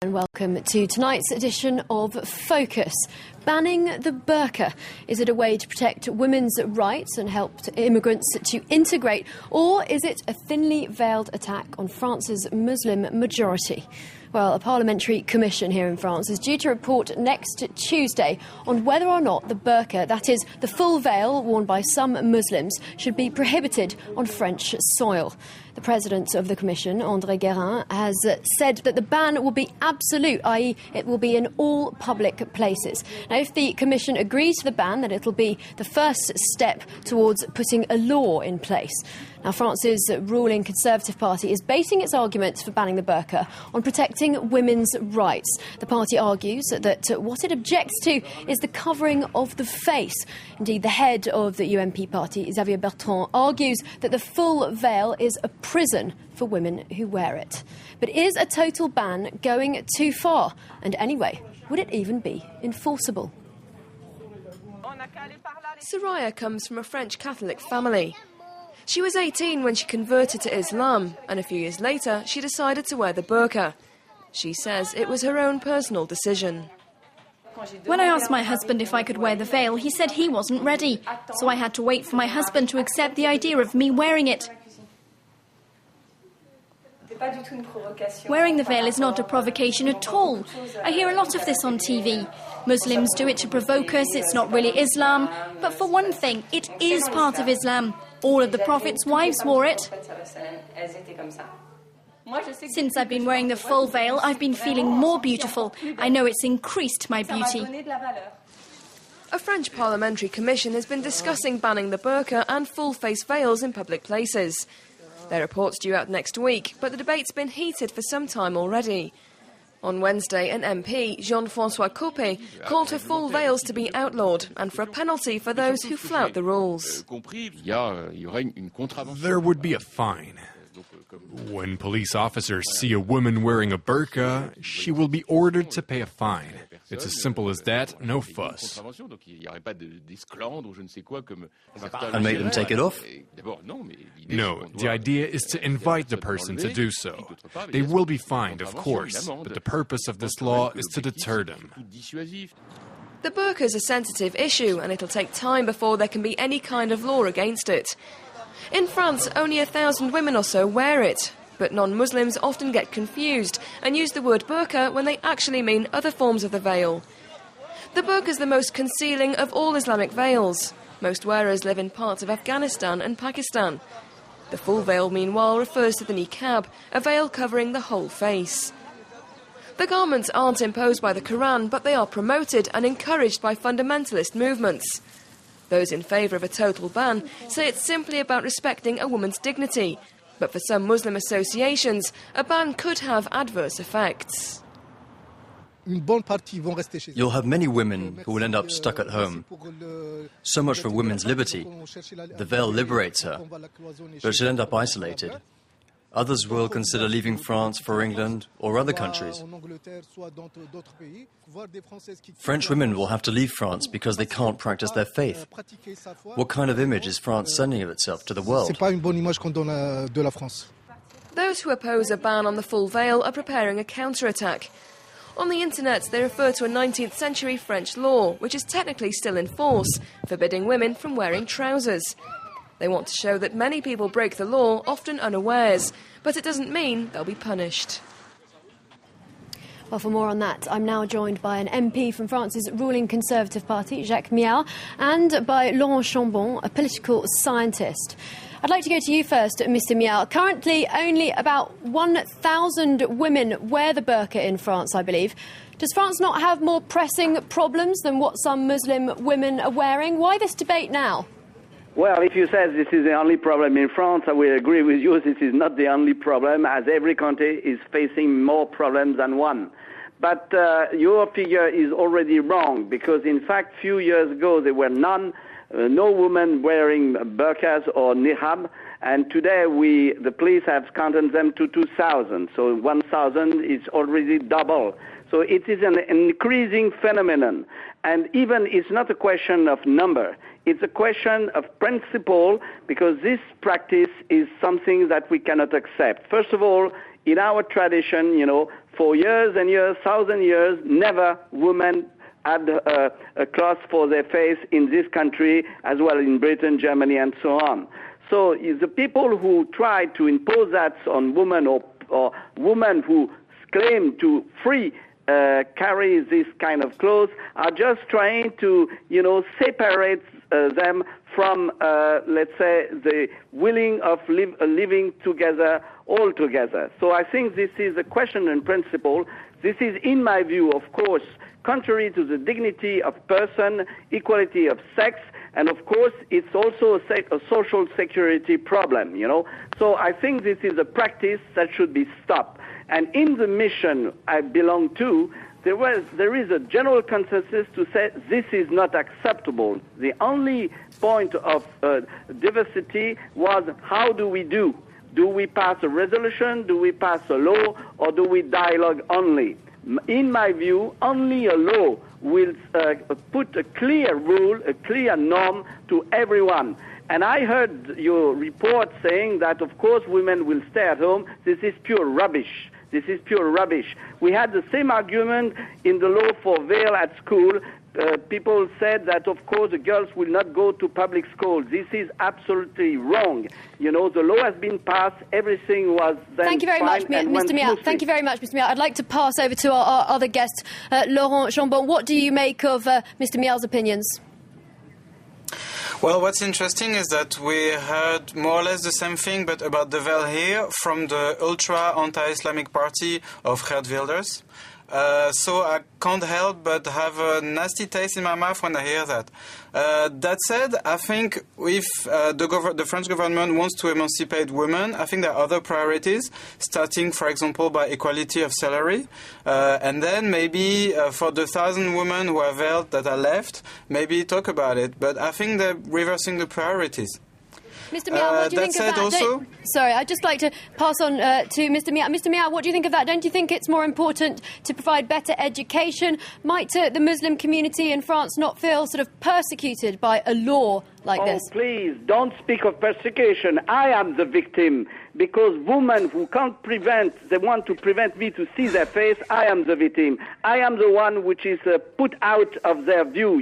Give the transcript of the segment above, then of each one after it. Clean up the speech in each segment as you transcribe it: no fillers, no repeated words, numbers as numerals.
And welcome to tonight's edition of Focus. Banning the burqa. Is it a way to protect women's rights and help immigrants to integrate? Or is it a thinly veiled attack on France's Muslim majority? Well, a parliamentary commission here in France is due to report next Tuesday on whether or not the burqa, that is, the full veil worn by some Muslims, should be prohibited on French soil. The president of the commission, André Guérin, has said that the ban will be absolute, i.e. it will be in all public places. Now, if the commission agrees to the ban, then it'll be the first step towards putting a law in place. Now, France's ruling Conservative Party is basing its arguments for banning the burqa on protecting women's rights. The party argues that what it objects to is the covering of the face. Indeed, the head of the UMP party, Xavier Bertrand, argues that the full veil is a prison for women who wear it. But is a total ban going too far? And anyway, would it even be enforceable? Soraya comes from a French Catholic family. She was 18 when she converted to Islam, and a few years later she decided to wear the burqa. She says it was her own personal decision. When I asked my husband if I could wear the veil, he said he wasn't ready. So I had to wait for my husband to accept the idea of me wearing it. Wearing the veil is not a provocation at all. I hear a lot of this on TV. Muslims do it to provoke us, it's not really Islam. But for one thing, it is part of Islam. All of the Prophet's wives wore it. Since I've been wearing the full veil, I've been feeling more beautiful. I know it's increased my beauty. A French parliamentary commission has been discussing banning the burqa and full-face veils in public places. Their report's due out next week, but the debate's been heated for some time already. On Wednesday, an MP, Jean-François Copé, called for full veils to be outlawed and for a penalty for those who flout the rules. There would be a fine. When police officers see a woman wearing a burqa, she will be ordered to pay a fine. It's as simple as that, no fuss. And make them take it off? No, the idea is to invite the person to do so. They will be fined, of course, but the purpose of this law is to deter them. The burqa is a sensitive issue, and it'll take time before there can be any kind of law against it. In France, only 1,000 women or so wear it, but non-Muslims often get confused and use the word burqa when they actually mean other forms of the veil. The burqa is the most concealing of all Islamic veils. Most wearers live in parts of Afghanistan and Pakistan. The full veil, meanwhile, refers to the niqab, a veil covering the whole face. The garments aren't imposed by the Quran, but they are promoted and encouraged by fundamentalist movements. Those in favour of a total ban say it's simply about respecting a woman's dignity, but for some Muslim associations, a ban could have adverse effects. You'll have many women who will end up stuck at home. So much for women's liberty. The veil liberates her, but she'll end up isolated. Others will consider leaving France for England or other countries. French women will have to leave France because they can't practice their faith. What kind of image is France sending of itself to the world? Those who oppose a ban on the full veil are preparing a counterattack. On the internet, they refer to a 19th century French law, which is technically still in force, forbidding women from wearing trousers. They want to show that many people break the law, often unawares, but it doesn't mean they'll be punished. Well, for more on that, I'm now joined by an MP from France's ruling Conservative Party, Jacques Miard, and by Laurent Chambon, a political scientist. I'd like to go to you first, Mr. Miard. Currently, only about 1,000 women wear the burqa in France, I believe. Does France not have more pressing problems than what some Muslim women are wearing? Why this debate now? Well, if you say this is the only problem in France, I will agree with you. This is not the only problem, as every country is facing more problems than one. But your figure is already wrong, because in fact, few years ago, there were no women wearing burqas or niqab, and today the police have counted them to 2,000. So 1,000 is already double. So it is an increasing phenomenon. And even it's not a question of number. It's a question of principle, because this practice is something that we cannot accept. First of all, in our tradition, for years and years, 1,000 years, never women had a cloth for their face in this country, as well in Britain, Germany, and so on. So the people who try to impose that on women or women who claim to carry this kind of clothes are just trying to, separate them from, let's say, the willing of living together altogether. So I think this is a question in principle. This is, in my view, of course, contrary to the dignity of person, equality of sex, and of course, it's also a social security problem, So I think this is a practice that should be stopped. And in the mission I belong to, there is a general consensus to say this is not acceptable. The only point of diversity was how do we do? Do we pass a resolution? Do we pass a law? Or do we dialogue only? In my view, only a law will put a clear rule, a clear norm to everyone. And I heard your report saying that, of course, women will stay at home. This is pure rubbish. This is pure rubbish. We had the same argument in the law for veil at school. People said that, of course, the girls will not go to public school. This is absolutely wrong. The law has been passed. Everything was then Thank you very much, Mr. Miat. Thank you very much, Mr. Miat. I'd like to pass over to our other guest, Laurent Chambon. What do you make of Mr. Miat's opinions? Well, what's interesting is that we heard more or less the same thing, but about the veil here, from the ultra anti-Islamic party of Geert Wilders. So I can't help but have a nasty taste in my mouth when I hear that. That said, I think if the French government wants to emancipate women, I think there are other priorities, starting, for example, by equality of salary. And then maybe for the 1,000 women who are veiled that are left, maybe talk about it. But I think they're reversing the priorities. Mr. Miat, what do you think of that? Also, sorry, I'd just like to pass on to Mr. Miat. Mr. Miat, what do you think of that? Don't you think it's more important to provide better education? Might the Muslim community in France not feel sort of persecuted by a law like this? Oh, please, don't speak of persecution. I am the victim. Because women who can't they want to prevent me to see their face, I am the victim. I am the one which is put out of their view,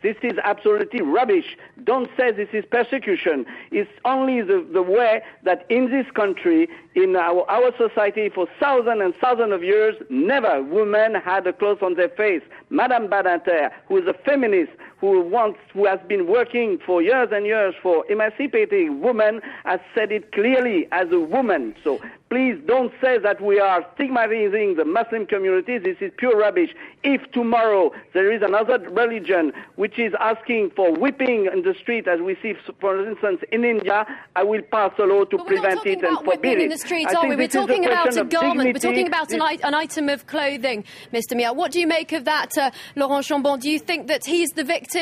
This is absolutely rubbish. Don't say this is persecution. It's only the way that in this country, in our society, for thousands and thousands of years, never women had a cloth on their face. Madame Badinter, who is a feminist, who has been working for years and years for emancipating women, has said it clearly as a woman. So please don't say that we are stigmatizing the Muslim community. This is pure rubbish. If tomorrow there is another religion which is asking for whipping in the street, as we see, for instance, in India, I will pass a law to prevent it and forbid it. In the streets, are we? We're talking about a garment. We're talking about an item of clothing, Mr. Miat. What do you make of that, Laurent Chambon? Do you think that he's the victim?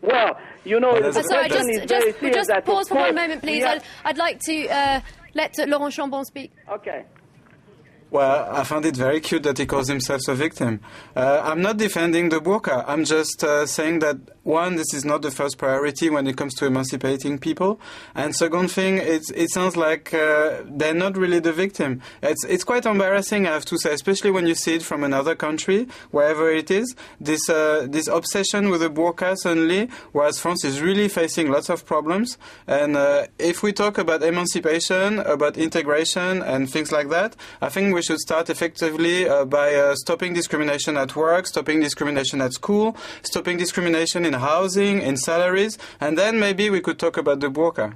Well, sorry, just pause for one moment, please. I'd like to let Laurent Chambon speak. Okay. Well, I found it very cute that he calls himself a victim. I'm not defending the burqa. I'm just saying that, one, this is not the first priority when it comes to emancipating people. And second thing, it sounds like they're not really the victim. It's quite embarrassing, I have to say, especially when you see it from another country, wherever it is. This obsession with the burqa suddenly, whereas France is really facing lots of problems. And if we talk about emancipation, about integration and things like that, I think we should start effectively by stopping discrimination at work, stopping discrimination at school, stopping discrimination in housing, in salaries, and then maybe we could talk about the burqa.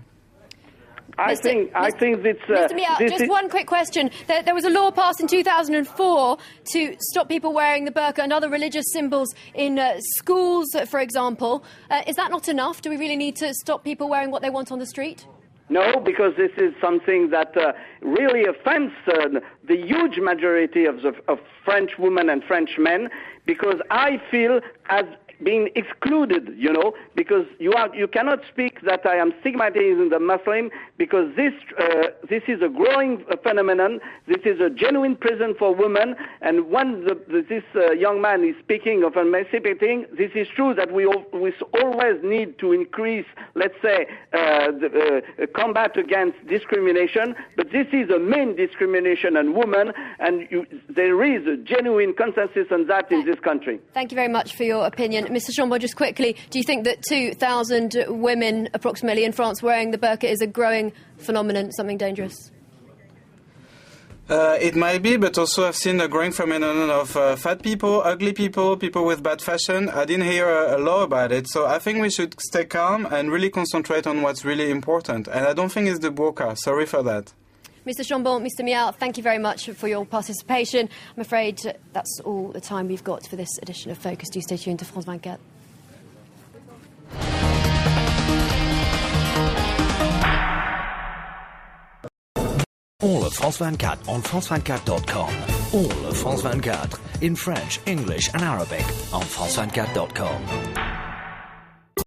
I think it's... Mr. Miat, just one quick question. There was a law passed in 2004 to stop people wearing the burqa and other religious symbols in schools, for example. Is that not enough? Do we really need to stop people wearing what they want on the street? No, because this is something that really offends the huge majority of French women and French men, because I feel as being excluded, because you cannot speak that I am stigmatizing the Muslim, because this is a growing phenomenon. This is a genuine prison for women, and when this young man is speaking of emancipating, this is true that we always need to increase, let's say, the combat against discrimination, but this is a main discrimination on women, and there is a genuine consensus on that in this country. Thank you very much for your opinion. Mr. Chambon, just quickly, do you think that 2,000 women approximately in France wearing the burqa is a growing phenomenon, something dangerous? It might be, but also I've seen a growing phenomenon of fat people, ugly people, people with bad fashion. I didn't hear a law about it, so I think we should stay calm and really concentrate on what's really important. And I don't think it's the burqa. Sorry for that. Mr. Chambon, Mr. Mial, thank you very much for your participation. I'm afraid that's all the time we've got for this edition of Focus. Do stay tuned to France 24. All of France 24 on France24.com. All of France 24 in French, English and Arabic on France24.com.